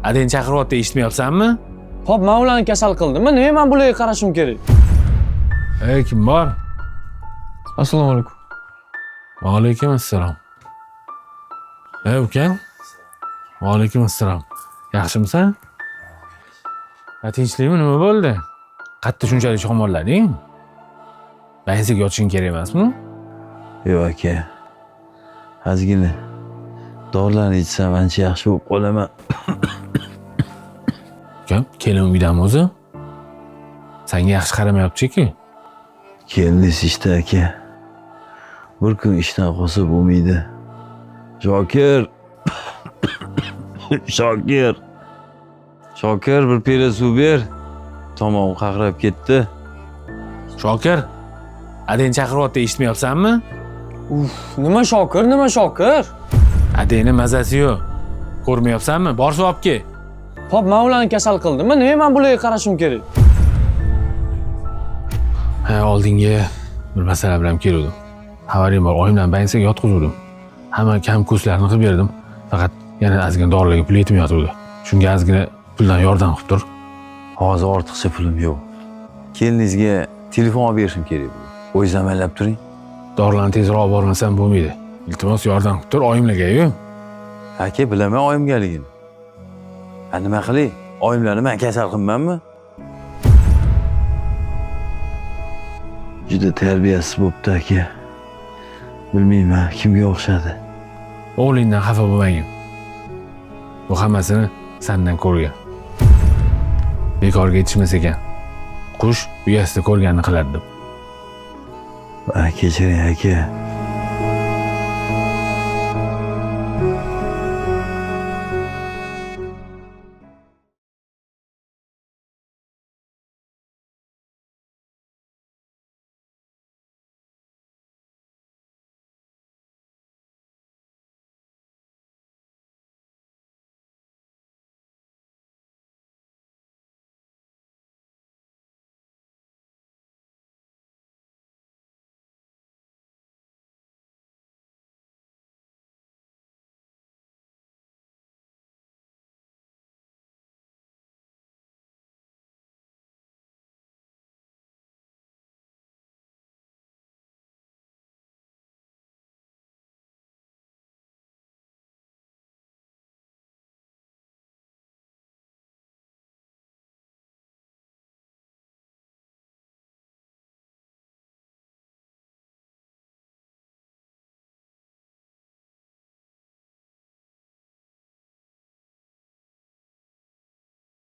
Adang chaqiryapti, eshitmayapsanmi? Hop, men ularni kasal qildimmi? Nima men bularga qarashim kerak? Ey, kim bor? Assalomu alaykum. Va alaykum assalom. Ey, ukam. Va alaykum assalom. Yaxshimisan? Tinchlikmi, nima bo'ldi? Qatta shunchalik shamo'llading? Bansiga yotishing kerak emasmi? Yo'q aka. Ozgina dorilarni ichsam ancha yaxshi bo'lib qolaman. Ukam, kelin uydami o'zi? Senga yaxshi qaramayapti-ku. Kelingiz ishda aka. Bir kun ishdan qolsa bo'lmaydi. Shokir. Shokir, bir piyola suv ber. Tomog'im qaqrab ketdi. Shokir, adang chaqiryapti, eshitmayapsanmi? Nima Shokir? Adangni mazasi yo'q. Ko'rmayapsanmi? Borsa olib kel. Hop, men ularni kasal qildimmi? Nima men bularga qarashim kerak? Ha, oldinga bir masala bilan keldim. Xabaring bor, oyim bilan bansiga yotqizdim. Hamma kam kurslarni qilib berdim. Faqat yana ozgina dorilarga pul yetmayotdi. Shunga ozgina puldan yordam qilib tur. Hozir ortiqcha pulim yo'q. Keliningizga telefon olib berishim kerak bo'ldi. O'zingiz amallab turing. Dorilarni tezroq olib bormasam bo'lmaydi. Iltimos yordam qilib tur oyimlarga-yu. Aka, bilaman oyimgaligini. Nima qilay? Oyimlarni men kasal qilmanmi? Juda tarbiyasiz bo'pti aka. Bilmayman, kimga o'xshadi. O'g'lingdan xafa bo'lmagin. Bu hammasini sendan ko'rgan. Bekorga yetishmas ekan. Qush uyasida ko'rganini qiladi deb. Kechiring aka.